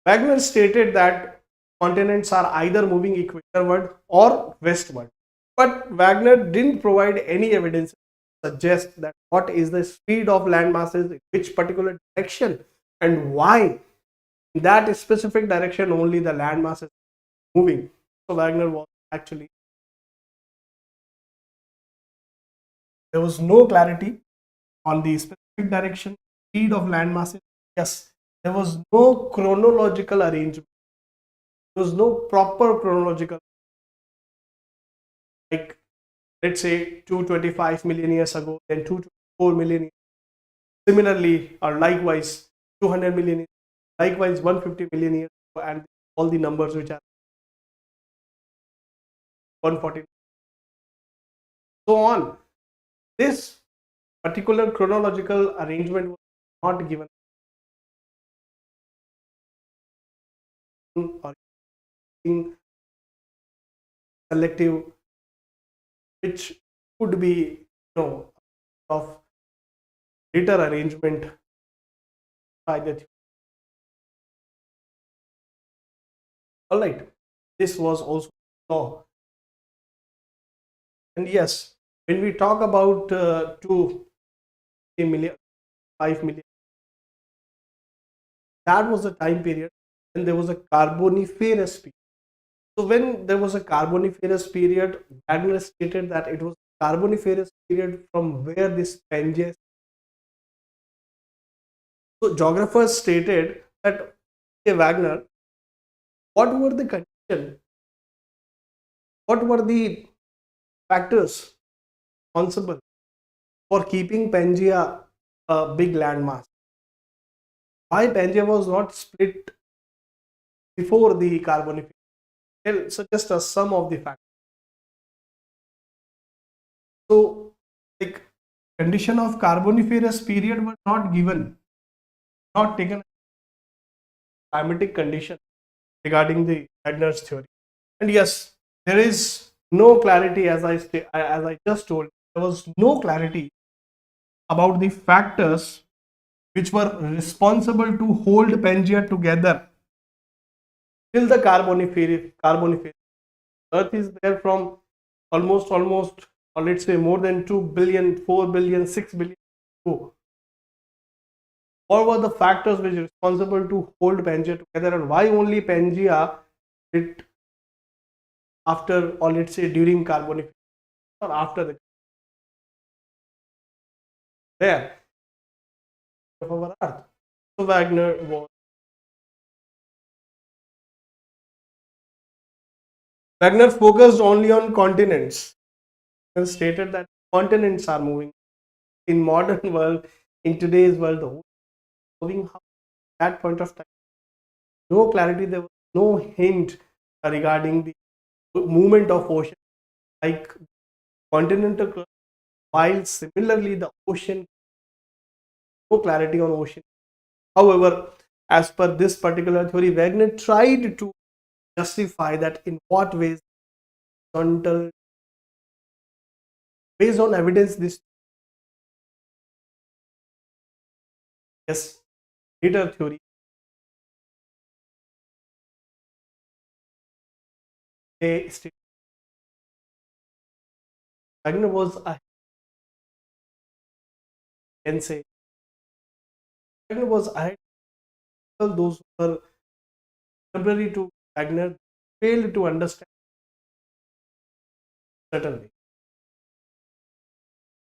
Wegener stated that continents are either moving equatorward or westward. But Wegener didn't provide any evidence to suggest that what is the speed of land masses in which particular direction and why in that specific direction only the land mass is moving. So Wegener was actually, there was no clarity on the specific direction, speed of land masses. Yes, there was no chronological arrangement. There was no proper chronological, like let's say 225 million years ago, then 224 million years. Similarly, or likewise, 200 million years, likewise 150 million years ago, and all the numbers which are 140, so on. This particular chronological arrangement was not given or selective, which could be, of later arrangement by the theory. All right, this was also law. And yes, when we talk about 2 million, 5 million, that was the time period when there was a Carboniferous period. So when there was a Carboniferous period, Wegener stated that it was Carboniferous period from where this Pangaea. So geographers stated that, okay, Wegener, what were the conditions? What were the factors responsible for keeping Pangaea a big landmass? Why Pangaea was not split before the Carboniferous? Well, so just a sum of the factors. So, like, condition of Carboniferous period were not given, not taken climatic condition regarding the Wegener's theory. And yes, there is no clarity, as I just told. There was no clarity about the factors which were responsible to hold Pangaea together till the Carboniferous. Earth is there from almost, or let's say more than 2 billion, 4 billion, 6 billion. What were the factors which are responsible to hold Pangaea together, and why only Pangaea it after, or let's say during Carboniferous or after the there of our Earth? So Wegener focused only on continents and stated that continents are moving in modern world, in today's world, the whole moving at that point of time. No clarity, there was no hint regarding the movement of ocean like continental crust, while similarly the ocean, no clarity on ocean. However, as per this particular theory, Wegener tried to justify that in what ways horizontal, based on evidence, this yes later theory they state Wegener was a, can say Wegener was ahead. Those who were contemporary to Wegener failed to understand certainly.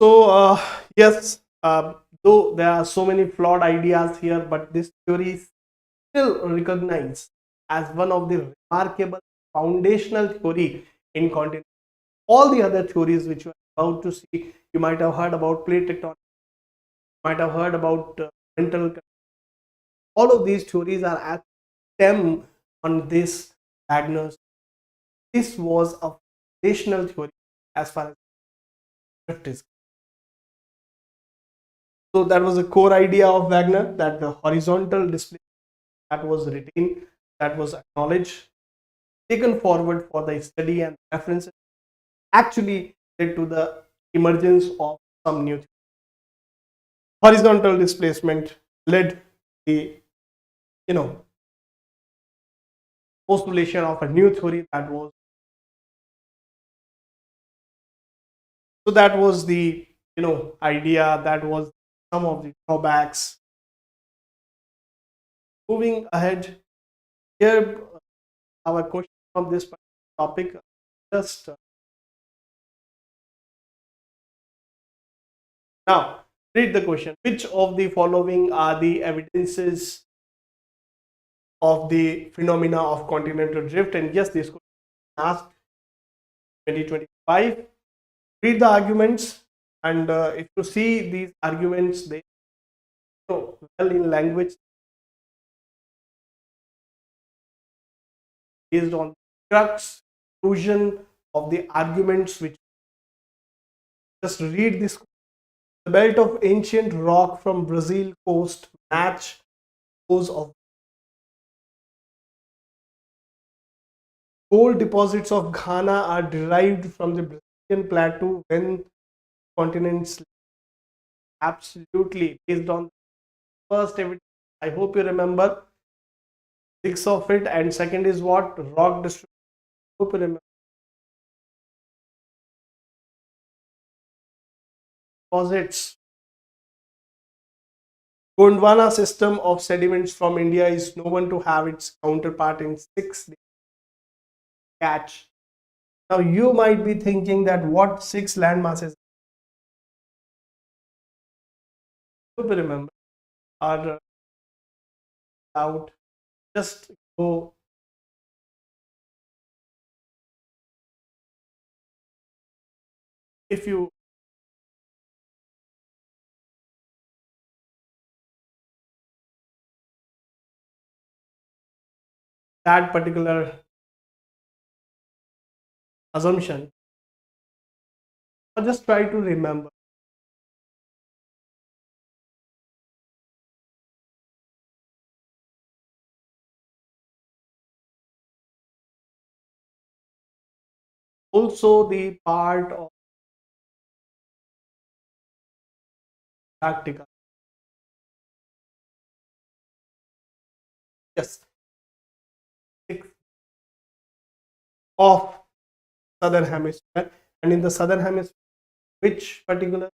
So yes, though there are so many flawed ideas here, but this theory is still recognized as one of the remarkable foundational theory in continental. All the other theories which you are about to see, you might have heard about plate tectonics, might have heard about mental. All of these theories are at stem on this Wegener's. This was a foundational theory as far as drift is. So that was a core idea of Wegener, that the horizontal displacement that was retained, that was acknowledged, taken forward for the study and references, actually led to the emergence of some new theory. Horizontal displacement led the, you know, postulation of a new theory that was. So that was the idea. That was some of the drawbacks. Moving ahead, here our question from this topic. Just now read the question. Which of the following are the evidences of the phenomena of continental drift? And yes, this question asked 2025. Read the arguments, and if you see these arguments, they well in language based on crux conclusion of the arguments, which just read this. The belt of ancient rock from Brazil coast match those of gold deposits of Ghana are derived from the Brazilian plateau when continents. Absolutely, based on first evidence. I hope you remember six of it, and second is what? Rock distribution. Hope you remember deposits. Gondwana system of sediments from India is known to have its counterpart in six catch. Now you might be thinking that what six land masses. Hope you remember are out. Just go. If you that particular assumption, or just try to remember. Also, the part of Antarctica. Yes, six of southern hemisphere, and in the southern hemisphere, which particular.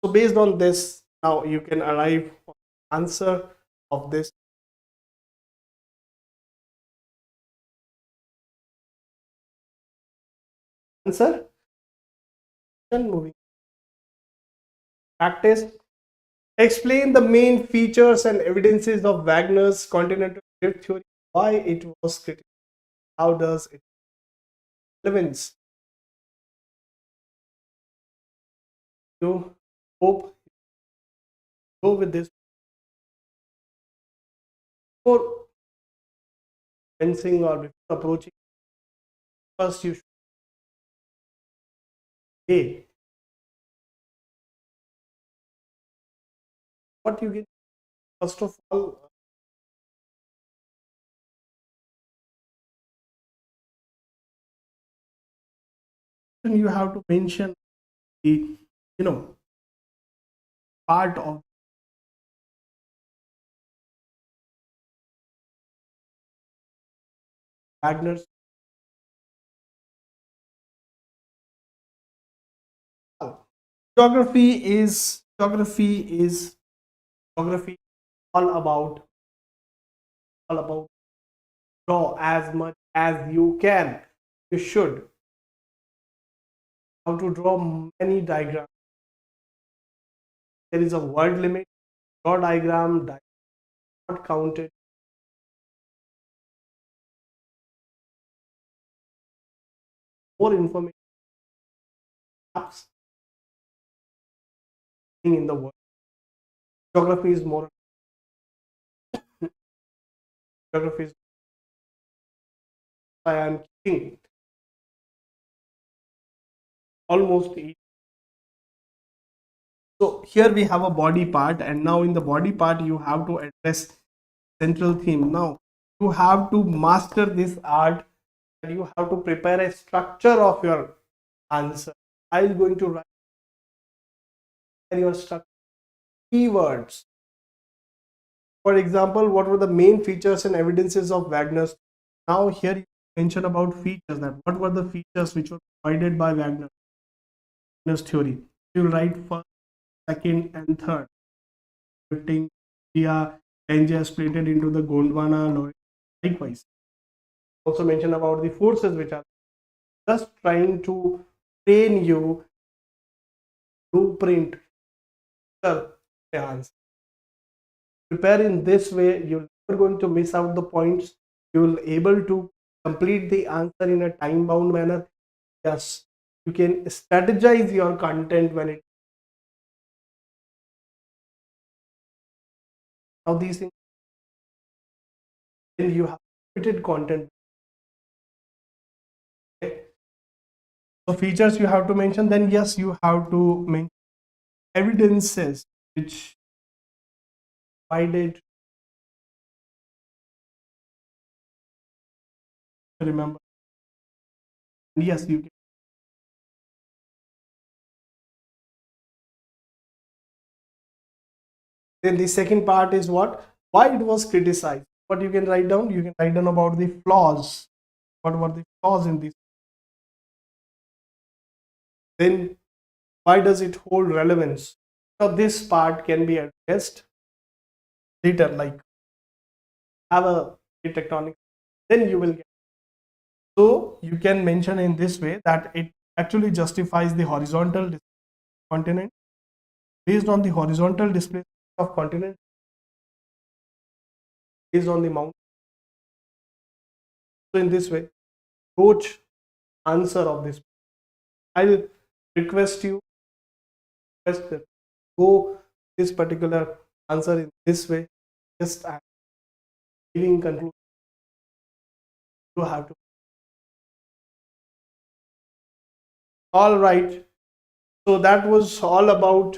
So based on this, now you can arrive on the answer of this answer. And moving practice. Explain the main features and evidences of Wegener's continental drift theory. Why it was critical. How does it relevance? You hope go with this before fencing or before approaching. First, you should pay what you get. First of all, you have to mention the part of Wagner's geography all about draw as much as you can. You should how to draw many diagrams. There is a word limit. Draw diagram not counted. More information apps in the world. Geography is more. Geography is I am keeping almost each. So here we have a body part, and now in the body part you have to address central theme. Now you have to master this art, and you have to prepare a structure of your answer. I'm going to write your structure keywords. For example, what were the main features and evidences of Wegener's? Now here you mention about features, that what were the features which were provided by Wegener's theory. You will write first, second, and third. Drifting via Pangaea split into the Gondwanaland. Likewise, also mention about the forces which are just trying to train you blueprint the answer. Prepare in this way, you're never going to miss out the points. You will able to complete the answer in a time bound manner. Yes, you can strategize your content when it now these things, when you have limited content. Okay? So features you have to mention, then yes, you have to mention evidences which provided, remember, yes, you can. Then the second part is what? Why it was criticized. What you can write down? You can write down about the flaws. What were the flaws in this? Then why does it hold relevance? So this part can be addressed later, like have a tectonic, then you will get. So you can mention in this way that it actually justifies the horizontal continent based on the horizontal displacement of continent based on the mountain. So in this way, approach answer of this. I'll request you request that go this particular answer in this way. Just giving conclusion. You have to. All right. So that was all about